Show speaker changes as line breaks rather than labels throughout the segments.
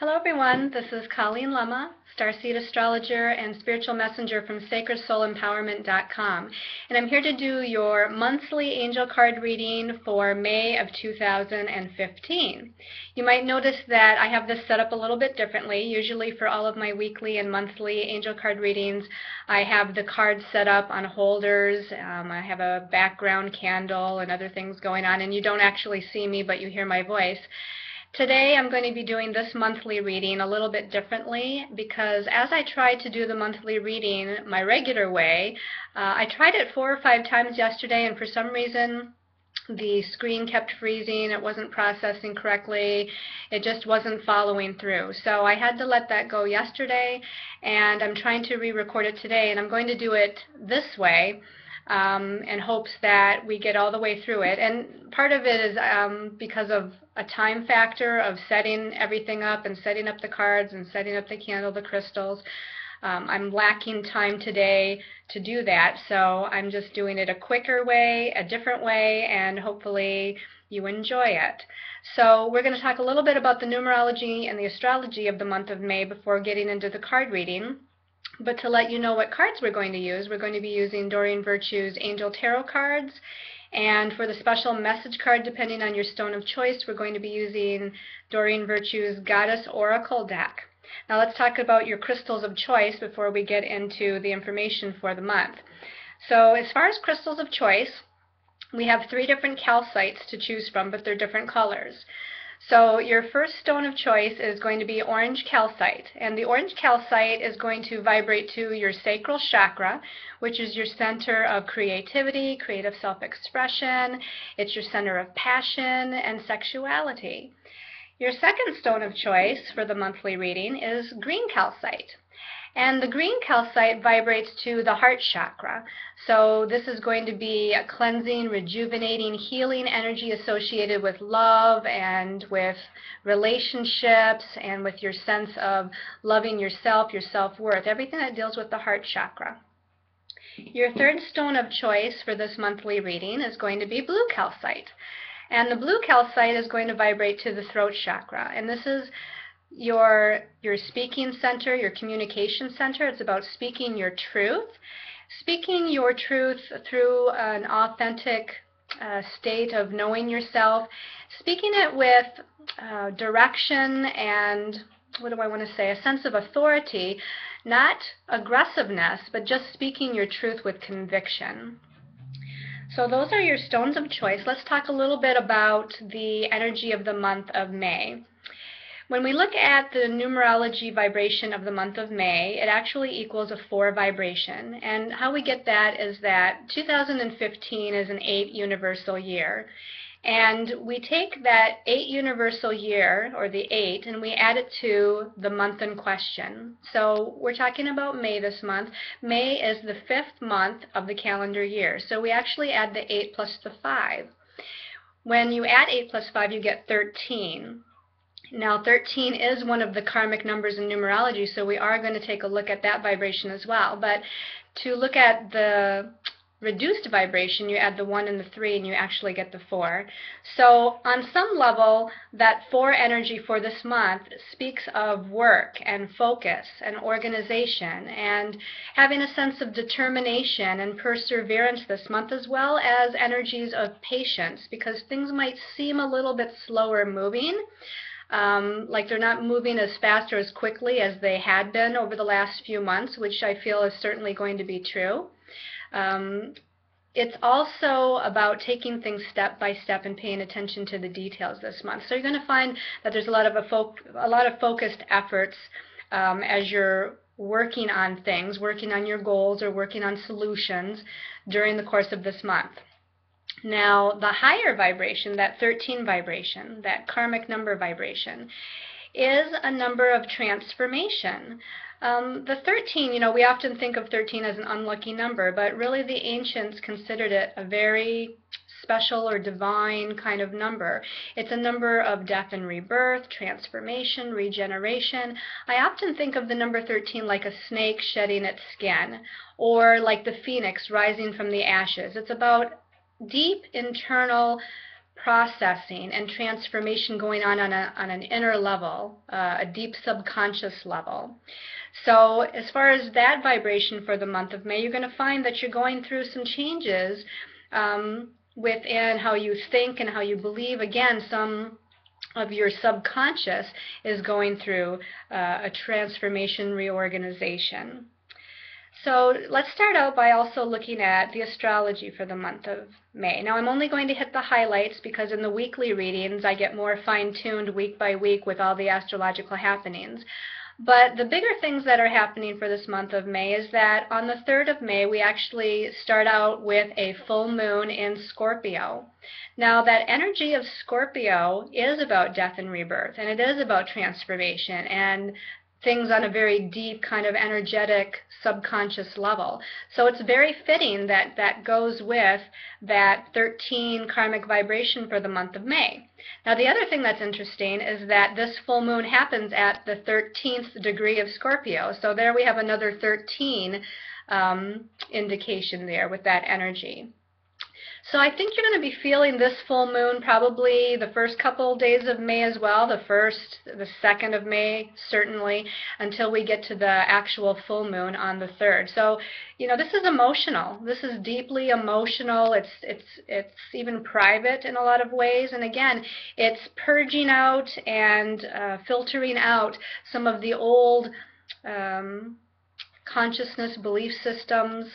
Hello everyone, this is Colleen Lema, Starseed Astrologer and Spiritual Messenger from SacredSoulEmpowerment.com, and I'm here to do your monthly angel card reading for May of 2015. You might notice that I have this set up a little bit differently. Usually for all of my weekly and monthly angel card readings, I have the cards set up on holders, I have a background candle and other things going on, and you don't actually see me, but you hear my voice. Today I'm going to be doing this monthly reading a little bit differently because as I tried to do the monthly reading my regular way, I tried it 4 or 5 times yesterday, and for some reason the screen kept freezing, it wasn't processing correctly, it just wasn't following through. So I had to let that go yesterday, and I'm trying to re-record it today, and I'm going to do it this way in hopes that we get all the way through it. And part of it is because of a time factor of setting everything up and setting up the cards and setting up the candle, the crystals. I'm lacking time today to do that, so I'm just doing it a quicker way, a different way, and hopefully you enjoy it. So we're going to talk a little bit about the numerology and the astrology of the month of May before getting into the card reading. But to let you know what cards we're going to use, we're going to be using Doreen Virtue's Angel Tarot cards. And for the special message card, depending on your stone of choice, we're going to be using Doreen Virtue's Goddess Oracle deck. Now let's talk about your crystals of choice before we get into the information for the month. So as far as crystals of choice, we have 3 different calcites to choose from, but they're different colors. So your first stone of choice is going to be orange calcite, and the orange calcite is going to vibrate to your sacral chakra, which is your center of creativity, creative self-expression. It's your center of passion and sexuality. Your second stone of choice for the monthly reading is green calcite. And the green calcite vibrates to the heart chakra. So this is going to be a cleansing, rejuvenating, healing energy associated with love and with relationships and with your sense of loving yourself, your self-worth, everything that deals with the heart chakra. Your third stone of choice for this monthly reading is going to be blue calcite. And the blue calcite is going to vibrate to the throat chakra. And this is your speaking center, your communication center. It's about speaking your truth through an authentic state of knowing yourself, speaking it with direction and, what do I want to say, a sense of authority, not aggressiveness, but just speaking your truth with conviction. So those are your stones of choice. Let's talk a little bit about the energy of the month of May. When we look at the numerology vibration of the month of May, it actually equals a 4 vibration. And how we get that is that 2015 is an 8 universal year. And we take that 8 universal year, or the 8, and we add it to the month in question. So we're talking about May this month. May is the 5th month of the calendar year. So we actually add the 8 plus the 5. When you add 8 plus 5, you get 13. Now 13 is one of the karmic numbers in numerology, so we are going to take a look at that vibration as well. But to look at the reduced vibration, you add the 1 and the 3 and you actually get the 4. So on some level, that 4 energy for this month speaks of work and focus and organization and having a sense of determination and perseverance this month, as well as energies of patience, because things might seem a little bit slower moving. Like they're not moving as fast or as quickly as they had been over the last few months, which I feel is certainly going to be true. It's also about taking things step by step and paying attention to the details this month. So you're going to find that there's a lot of focused efforts as you're working on things, working on your goals or working on solutions during the course of this month. Now, the higher vibration, that 13 vibration, that karmic number vibration, is a number of transformation. The 13, we often think of 13 as an unlucky number, but really the ancients considered it a very special or divine kind of number. It's a number of death and rebirth, transformation, regeneration. I often think of the number 13 like a snake shedding its skin, or like the phoenix rising from the ashes. It's about deep internal processing and transformation going on an inner level, a deep subconscious level. So as far as that vibration for the month of May, you're going to find that you're going through some changes within how you think and how you believe. Again, some of your subconscious is going through a transformation, reorganization. So let's start out by also looking at the astrology for the month of May. Now I'm only going to hit the highlights because in the weekly readings I get more fine-tuned week by week with all the astrological happenings. But the bigger things that are happening for this month of May is that on the 3rd of May we actually start out with a full moon in Scorpio. Now that energy of Scorpio is about death and rebirth, and it is about transformation and things on a very deep kind of energetic subconscious level. So it's very fitting that that goes with that 13 karmic vibration for the month of May. Now the other thing that's interesting is that this full moon happens at the 13th degree of Scorpio. So there we have another 13 indication there with that energy. So I think you're going to be feeling this full moon probably the first couple days of May as well, the 1st, the 2nd of May certainly, until we get to the actual full moon on the 3rd. So, you know, this is emotional. This is deeply emotional. It's even private in a lot of ways. And again, it's purging out and filtering out some of the old consciousness belief systems,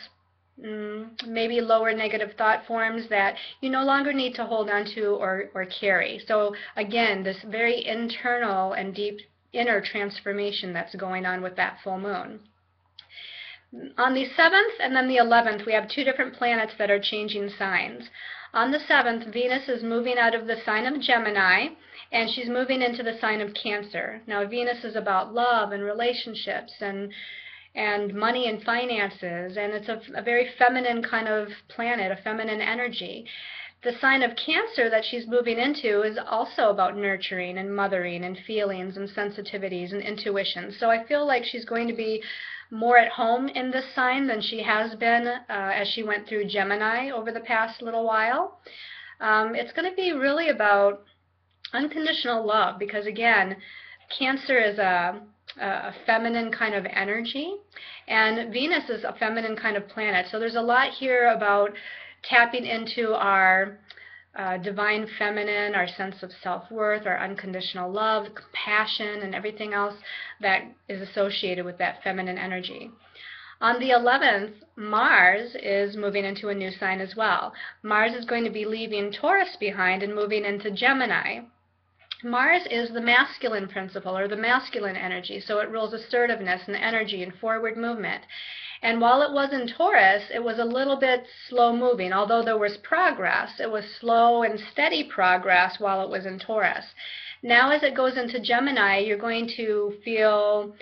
maybe lower negative thought forms that you no longer need to hold on to or carry. So again, this very internal and deep inner transformation that's going on with that full moon. On the 7th and then the 11th, we have two different planets that are changing signs. On the 7th, Venus is moving out of the sign of Gemini, and she's moving into the sign of Cancer. Now, Venus is about love and relationships and money and finances, and it's a very feminine kind of planet, a feminine energy. The sign of Cancer that she's moving into is also about nurturing and mothering and feelings and sensitivities and intuition. So I feel like she's going to be more at home in this sign than she has been as she went through Gemini over the past little while. It's going to be really about unconditional love because, again, Cancer is a feminine kind of energy, and Venus is a feminine kind of planet. So there's a lot here about tapping into our divine feminine, our sense of self-worth, our unconditional love, compassion, and everything else that is associated with that feminine energy. On the 11th, Mars is moving into a new sign as well. Mars is going to be leaving Taurus behind and moving into Gemini. Mars is the masculine principle, or the masculine energy, so it rules assertiveness and energy and forward movement. And while it was in Taurus, it was a little bit slow-moving. Although there was progress, it was slow and steady progress while it was in Taurus. Now as it goes into Gemini, you're going to feel,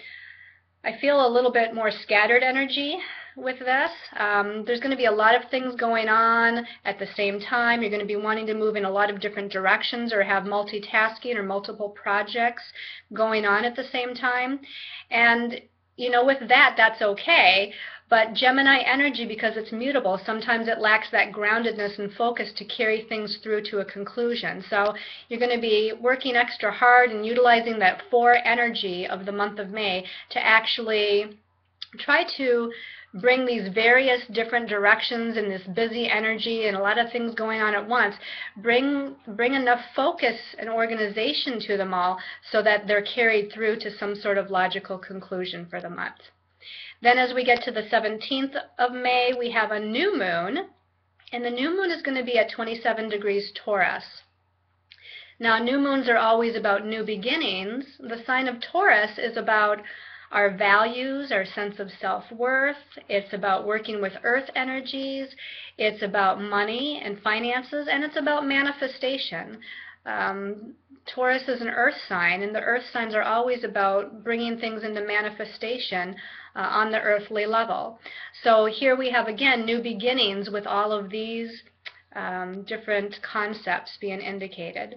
I feel a little bit more scattered energy with this. There's going to be a lot of things going on at the same time. You're going to be wanting to move in a lot of different directions or have multitasking or multiple projects going on at the same time. And, you know, with that, that's okay. But Gemini energy, because it's mutable, sometimes it lacks that groundedness and focus to carry things through to a conclusion. So you're going to be working extra hard and utilizing that 4 energy of the month of May to actually try to bring these various different directions and this busy energy and a lot of things going on at once, bring enough focus and organization to them all so that they're carried through to some sort of logical conclusion for the month. Then as we get to the 17th of May, we have a new moon, and the new moon is going to be at 27 degrees Taurus. Now, new moons are always about new beginnings. The sign of Taurus is about our values, our sense of self-worth. It's about working with earth energies. It's about money and finances, and it's about manifestation. Taurus is an earth sign, and the earth signs are always about bringing things into manifestation on the earthly level. So here we have, again, new beginnings with all of these different concepts being indicated.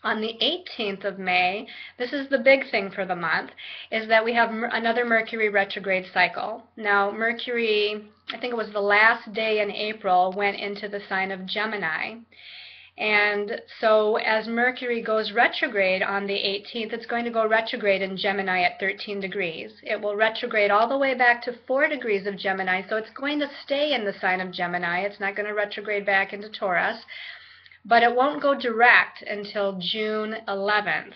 On the 18th of May, this is the big thing for the month, is that we have another Mercury retrograde cycle. Now, Mercury, I think it was the last day in April, went into the sign of Gemini. And so as Mercury goes retrograde on the 18th, it's going to go retrograde in Gemini at 13 degrees. It will retrograde all the way back to 4 degrees of Gemini, so it's going to stay in the sign of Gemini. It's not going to retrograde back into Taurus, but it won't go direct until June 11th.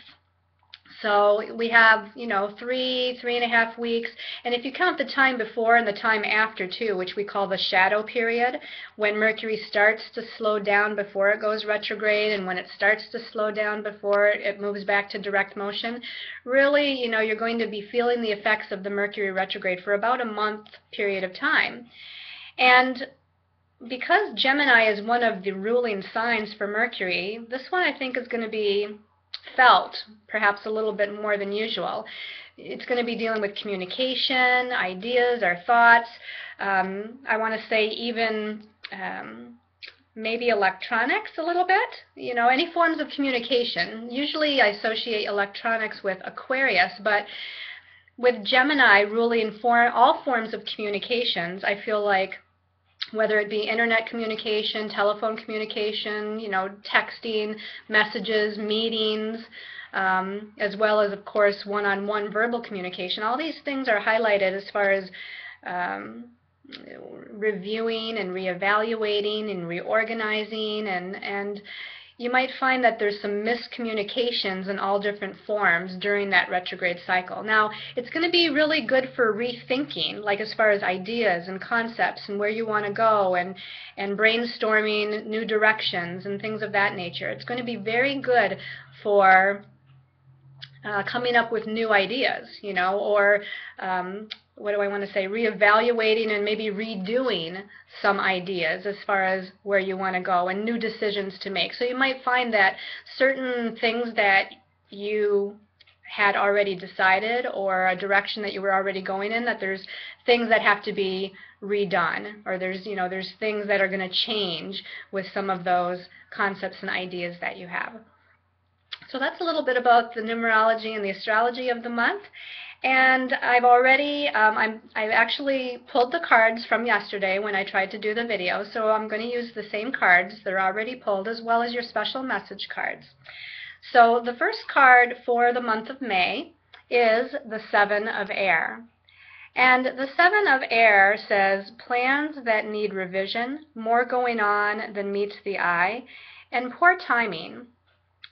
So we have, 3.5 weeks. And if you count the time before and the time after too, which we call the shadow period, when Mercury starts to slow down before it goes retrograde and when it starts to slow down before it moves back to direct motion, really, you're going to be feeling the effects of the Mercury retrograde for about a month period of time. And because Gemini is one of the ruling signs for Mercury, this one I think is going to be felt perhaps a little bit more than usual. It's going to be dealing with communication, ideas, our thoughts. I want to say even maybe electronics a little bit, any forms of communication. Usually I associate electronics with Aquarius, but with Gemini ruling all forms of communications, I feel like whether it be internet communication, telephone communication, texting, messages, meetings, as well as, of course, one-on-one verbal communication. All these things are highlighted as far as reviewing and reevaluating and reorganizing, and you might find that there's some miscommunications in all different forms during that retrograde cycle. Now, it's going to be really good for rethinking, like as far as ideas and concepts and where you want to go, and brainstorming new directions and things of that nature. It's going to be very good for coming up with new ideas, or what do I want to say, reevaluating and maybe redoing some ideas as far as where you want to go and new decisions to make. So you might find that certain things that you had already decided or a direction that you were already going in, that there's things that have to be redone, or there's things that are going to change with some of those concepts and ideas that you have. So that's a little bit about the numerology and the astrology of the month. And I've already, I've actually pulled the cards from yesterday when I tried to do the video, so I'm going to use the same cards. They're already pulled, as well as your special message cards. So the first card for the month of May is the Seven of Air. And the Seven of Air says, plans that need revision, more going on than meets the eye, and poor timing.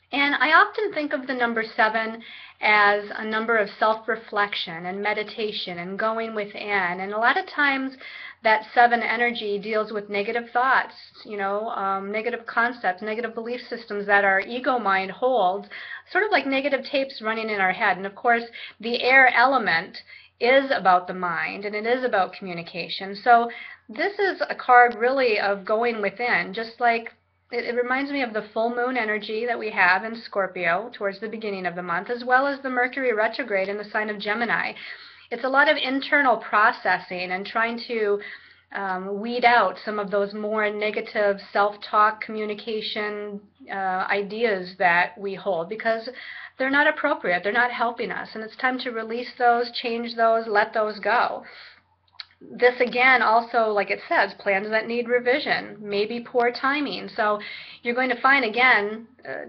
And I often think of the number 7 as a number of self-reflection and meditation and going within. And a lot of times that 7 energy deals with negative thoughts, negative concepts, negative belief systems that our ego mind holds, sort of like negative tapes running in our head. And of course, the air element is about the mind, and it is about communication. So this is a card really of going within, just like it reminds me of the full moon energy that we have in Scorpio towards the beginning of the month, as well as the Mercury retrograde in the sign of Gemini. It's a lot of internal processing and trying to weed out some of those more negative self-talk communication ideas that we hold, because they're not appropriate, they're not helping us, and it's time to release those, change those, let those go. This again also, like it says, plans that need revision, maybe poor timing. So you're going to find again,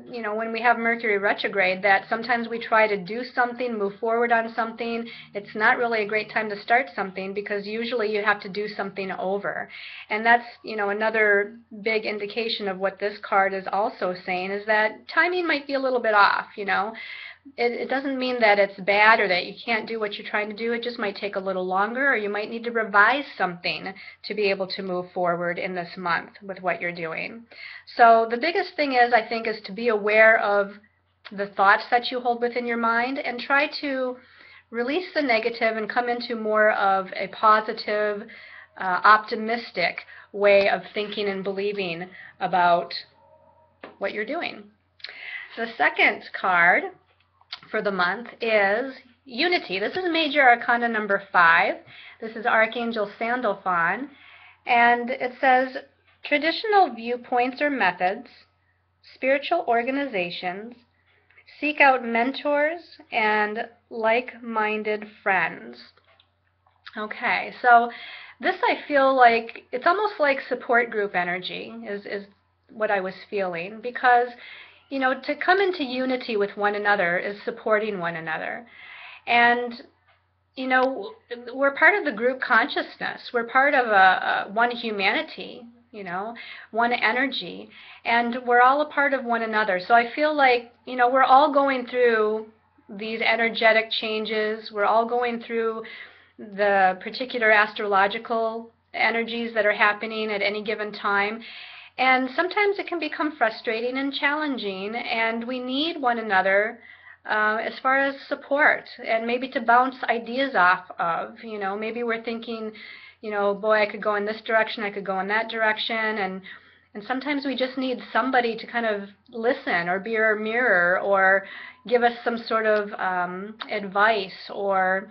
when we have Mercury retrograde, that sometimes we try to do something, move forward on something. It's not really a great time to start something, because usually you have to do something over. And that's, another big indication of what this card is also saying, is that timing might be a little bit off, It doesn't mean that it's bad or that you can't do what you're trying to do. It just might take a little longer, or you might need to revise something to be able to move forward in this month with what you're doing. So the biggest thing is, I think, is to be aware of the thoughts that you hold within your mind and try to release the negative and come into more of a positive, optimistic way of thinking and believing about what you're doing. The second card for the month is Unity. This is Major Arcana number 5. This is Archangel Sandalphon, and it says, traditional viewpoints or methods, spiritual organizations, seek out mentors and like-minded friends. Okay, so this, I feel like it's almost like support group energy is what I was feeling, because, you know, to come into unity with one another is supporting one another. And, you know, we're part of the group consciousness. We're part of a one humanity, you know, one energy, and we're all a part of one another. So I feel like, you know, we're all going through these energetic changes. We're all going through the particular astrological energies that are happening at any given time. And sometimes it can become frustrating and challenging, and we need one another as far as support and maybe to bounce ideas off of. You know, maybe we're thinking, you know, boy, I could go in this direction, I could go in that direction, and sometimes we just need somebody to kind of listen or be our mirror or give us some sort of advice, or,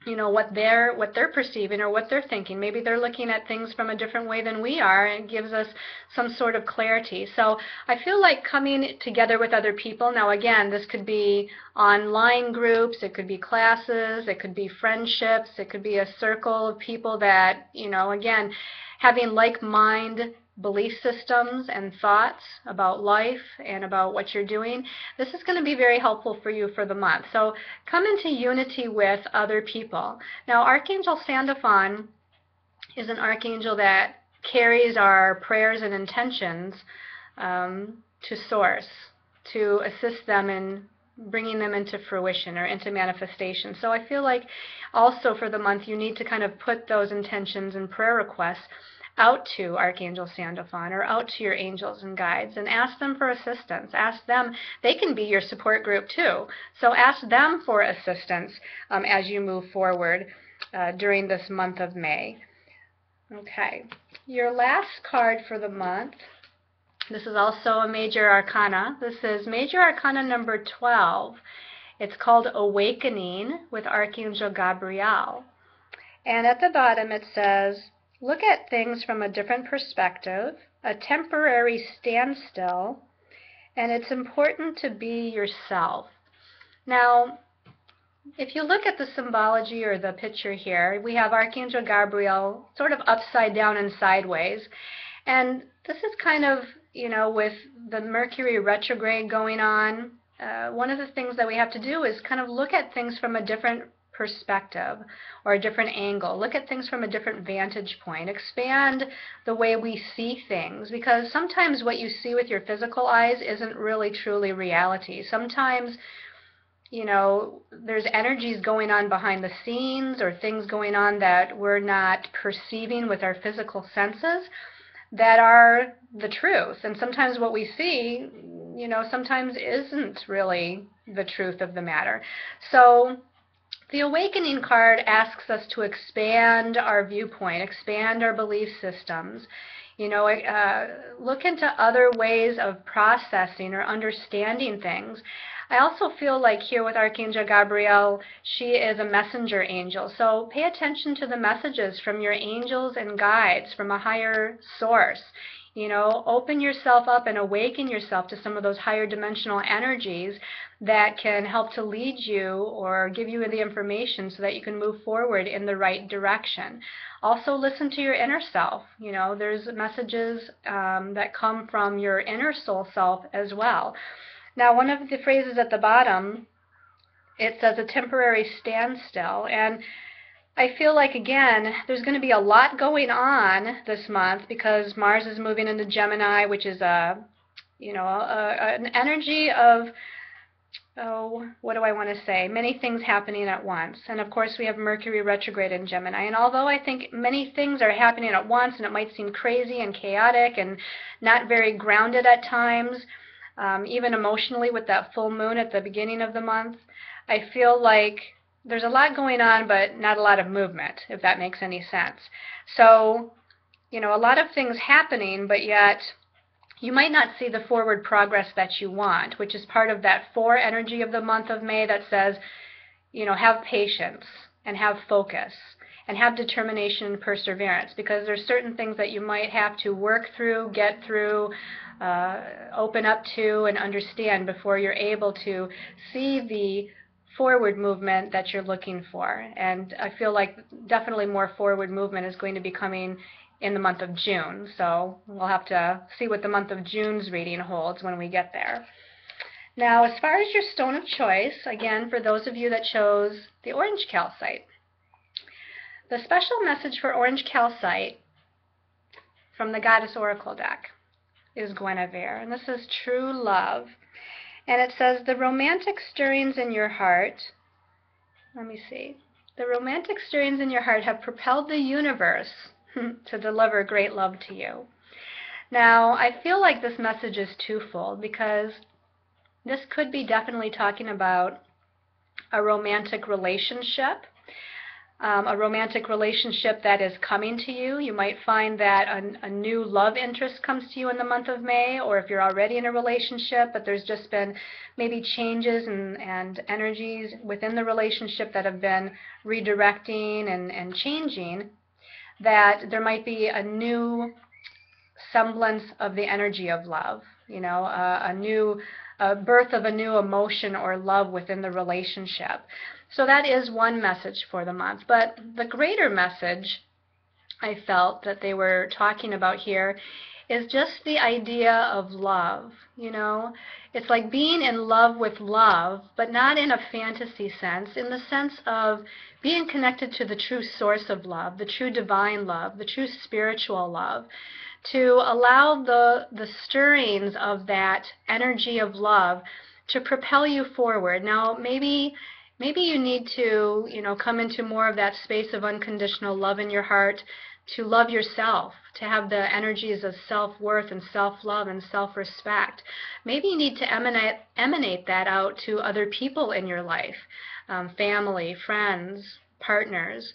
you know, what they're perceiving or what they're thinking. Maybe they're looking at things from a different way than we are, and it gives us some sort of clarity. So I feel like coming together with other people. Now again, this could be online groups, it could be classes, it could be friendships, it could be a circle of people that, you know, again, having like-minded belief systems and thoughts about life and about what you're doing. This is going to be very helpful for you for the month. So come into unity with other people. Now, Archangel Sandalphon is an archangel that carries our prayers and intentions to Source to assist them in bringing them into fruition or into manifestation. So I feel like also for the month you need to kind of put those intentions and prayer requests out to Archangel Sandalphon or out to your angels and guides and ask them for assistance. Ask them. They can be your support group too. So ask them for assistance as you move forward during this month of May. Okay. Your last card for the month, this is also a major arcana. This is major arcana number 12. It's called Awakening with Archangel Gabriel. And at the bottom it says, look at things from a different perspective, a temporary standstill, and it's important to be yourself. Now, if you look at the symbology or the picture here, we have Archangel Gabriel sort of upside down and sideways. And this is kind of, you know, with the Mercury Retrograde going on, one of the things that we have to do is kind of look at things from a different perspective or a different angle. Look at things from a different vantage point. Expand the way we see things, because sometimes what you see with your physical eyes isn't really truly reality. Sometimes, you know, there's energies going on behind the scenes or things going on that we're not perceiving with our physical senses that are the truth. And sometimes what we see, you know, sometimes isn't really the truth of the matter. So the Awakening card asks us to expand our viewpoint, expand our belief systems, you know, look into other ways of processing or understanding things. I also feel like here with Archangel Gabriel, she is a messenger angel. So pay attention to the messages from your angels and guides from a higher source. You know, open yourself up and awaken yourself to some of those higher dimensional energies that can help to lead you or give you the information so that you can move forward in the right direction. Also listen to your inner self. You know, there's messages that come from your inner soul self as well. Now, one of the phrases at the bottom, it says a temporary standstill, and I feel like, again, there's going to be a lot going on this month because Mars is moving into Gemini, which is an energy of, what do I want to say? Many things happening at once. And of course, we have Mercury retrograde in Gemini. And although I think many things are happening at once, and it might seem crazy and chaotic and not very grounded at times, even emotionally with that full moon at the beginning of the month, I feel like there's a lot going on, but not a lot of movement, if that makes any sense. So, you know, a lot of things happening, but yet you might not see the forward progress that you want, which is part of that 4 energy of the month of May that says, you know, have patience and have focus and have determination and perseverance, because there's certain things that you might have to work through, get through, open up to, and understand before you're able to see the forward movement that you're looking for. And I feel like definitely more forward movement is going to be coming in the month of June. So we'll have to see what the month of June's reading holds when we get there. Now, as far as your stone of choice, again, for those of you that chose the orange calcite, the special message for orange calcite from the Goddess Oracle deck is Guinevere, and this is true love. And it says, the romantic stirrings in your heart, let me see, the romantic stirrings in your heart have propelled the universe to deliver great love to you. Now, I feel like this message is twofold, because this could be definitely talking about a romantic relationship that is coming to you. You might find that a new love interest comes to you in the month of May, or if you're already in a relationship, but there's just been maybe changes and energies within the relationship that have been redirecting and changing, that there might be a new semblance of the energy of love, a birth of a new emotion or love within the relationship. So that is one message for the month. But the greater message I felt that they were talking about here is just the idea of love. It's like being in love with love, but not in a fantasy sense, in the sense of being connected to the true source of love, the true divine love, the true spiritual love, to allow the stirrings of that energy of love to propel you forward. Now, maybe you need to, come into more of that space of unconditional love in your heart, to love yourself, to have the energies of self-worth and self-love and self-respect. Maybe you need to emanate that out to other people in your life, family, friends, partners,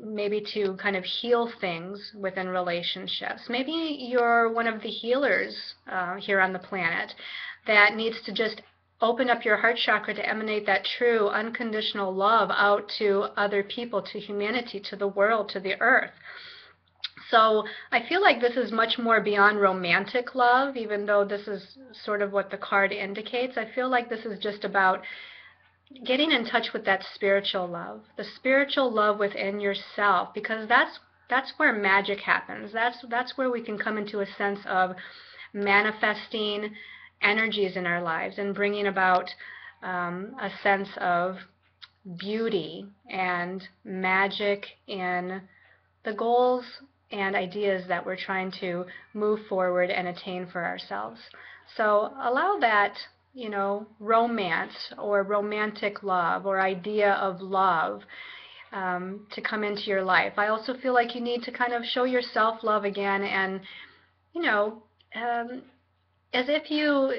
maybe to kind of heal things within relationships. Maybe you're one of the healers here on the planet that needs to just open up your heart chakra to emanate that true unconditional love out to other people, to humanity, to the world, to the earth. So I feel like this is much more beyond romantic love, even though this is sort of what the card indicates. I feel like this is just about getting in touch with that spiritual love, the spiritual love within yourself, because that's where magic happens. That's where we can come into a sense of manifesting energies in our lives and bringing about a sense of beauty and magic in the goals and ideas that we're trying to move forward and attain for ourselves. So allow that, romance or romantic love or idea of love to come into your life. I also feel like you need to kind of show yourself love again, and, as if you,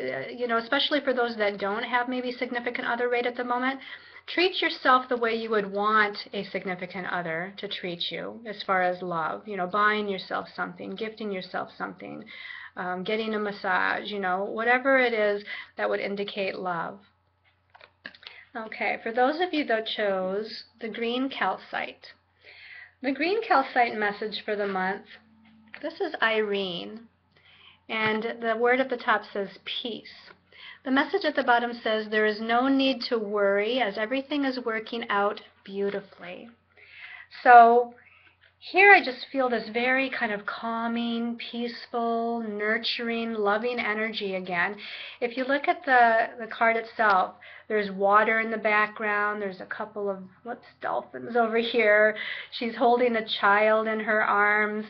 especially for those that don't have maybe significant other right at the moment, treat yourself the way you would want a significant other to treat you as far as love. Buying yourself something, gifting yourself something, getting a massage, whatever it is that would indicate love. Okay, for those of you that chose the green calcite. The green calcite message for the month, this is Irene. And the word at the top says peace. The message at the bottom says there is no need to worry as everything is working out beautifully. So here I just feel this very kind of calming, peaceful, nurturing, loving energy again. If you look at the card itself, there's water in the background. There's a couple of, dolphins over here. She's holding a child in her arms.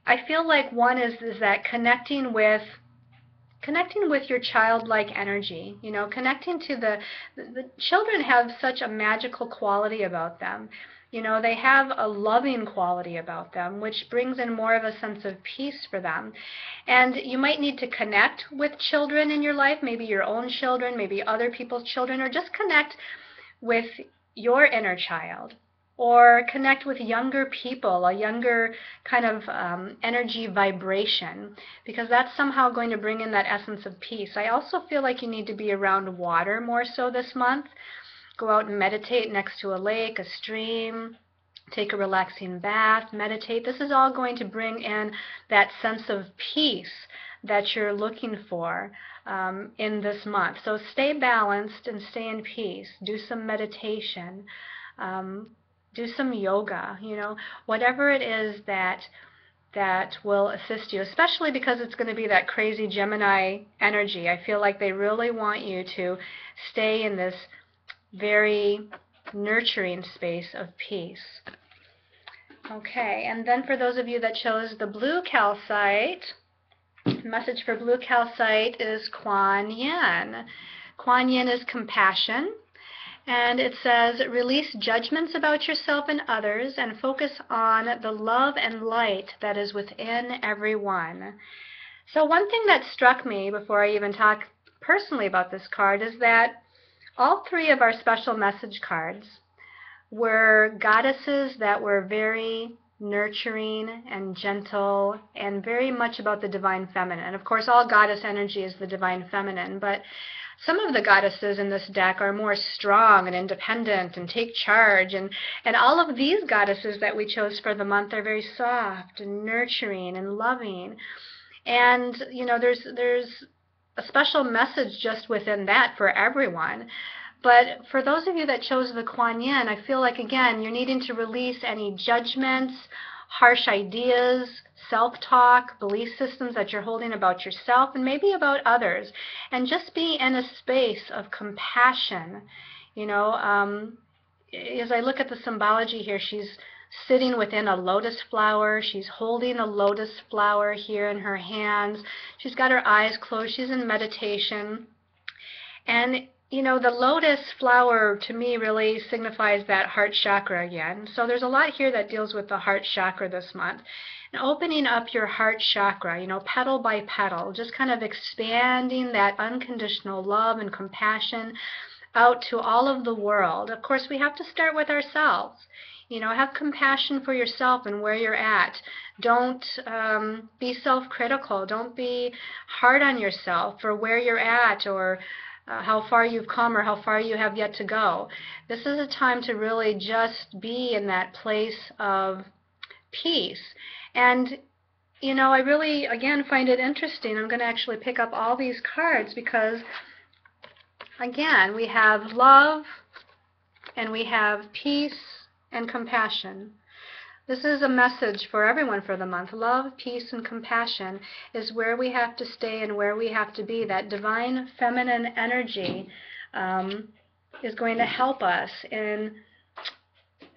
I feel like one is that connecting with your childlike energy, connecting to the children have such a magical quality about them. They have a loving quality about them, which brings in more of a sense of peace for them. And you might need to connect with children in your life, maybe your own children, maybe other people's children, or just connect with your inner child, or connect with younger people, a younger kind of energy vibration, because that's somehow going to bring in that essence of peace. I also feel like you need to be around water more so this month. Go out and meditate next to a lake, a stream, take a relaxing bath, meditate. This is all going to bring in that sense of peace that you're looking for in this month. So stay balanced and stay in peace. Do some meditation. do some yoga, whatever it is that will assist you, especially because it's going to be that crazy Gemini energy. I feel like they really want you to stay in this very nurturing space of peace. Okay, and then for those of you that chose the blue calcite, the message for blue calcite is Kuan Yin. Kuan Yin is compassion. And it says, release judgments about yourself and others and focus on the love and light that is within everyone. So one thing that struck me before I even talk personally about this card is that all three of our special message cards were goddesses that were very nurturing and gentle and very much about the divine feminine. Of course, all goddess energy is the divine feminine, but some of the goddesses in this deck are more strong and independent and take charge, and all of these goddesses that we chose for the month are very soft and nurturing and loving. And there's a special message just within that for everyone. But for those of you that chose the Kuan Yin, I feel like, again, you're needing to release any judgments, harsh ideas, self-talk, belief systems that you're holding about yourself and maybe about others, and just be in a space of compassion. As I look at the symbology here, she's sitting within a lotus flower. She's holding a lotus flower here in her hands. She's got her eyes closed. She's in meditation. And the lotus flower to me really signifies that heart chakra again. So there's a lot here that deals with the heart chakra this month. And opening up your heart chakra, petal by petal, just kind of expanding that unconditional love and compassion out to all of the world. Of course, we have to start with ourselves. Have compassion for yourself and where you're at. Don't be self-critical. Don't be hard on yourself for where you're at or how far you've come or how far you have yet to go. This is a time to really just be in that place of peace. And, I really, again, find it interesting. I'm going to actually pick up all these cards because, again, we have love and we have peace and compassion. This is a message for everyone for the month. Love, peace, and compassion is where we have to stay and where we have to be. That divine feminine energy is going to help us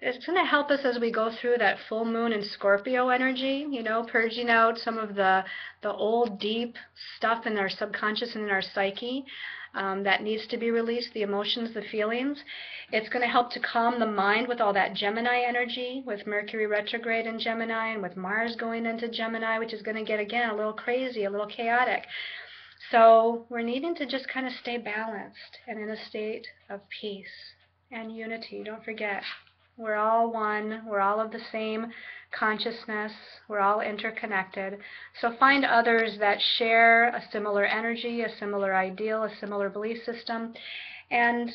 it's going to help us as we go through that full moon in Scorpio energy, purging out some of the old deep stuff in our subconscious and in our psyche that needs to be released, the emotions, the feelings. It's going to help to calm the mind with all that Gemini energy, with Mercury Retrograde in Gemini and with Mars going into Gemini, which is going to get, again, a little crazy, a little chaotic. So we're needing to just kind of stay balanced and in a state of peace and unity. Don't forget, we're all one. We're all of the same consciousness. We're all interconnected. So find others that share a similar energy, a similar ideal, a similar belief system, and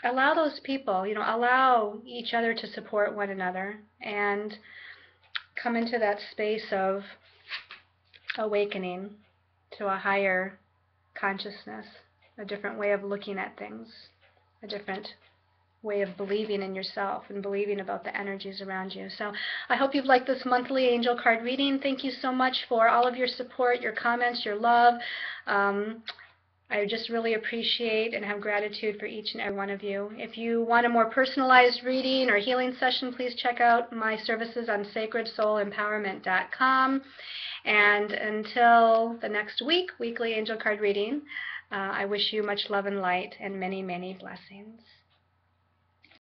allow those people, allow each other to support one another and come into that space of awakening to a higher consciousness, a different way of looking at things, a different way of believing in yourself and believing about the energies around you. So I hope you've liked this monthly angel card reading. Thank you so much for all of your support, your comments, your love. I just really appreciate and have gratitude for each and every one of you. If you want a more personalized reading or healing session, please check out my services on sacredsoulempowerment.com. And until the next week, weekly angel card reading, I wish you much love and light and many, many blessings.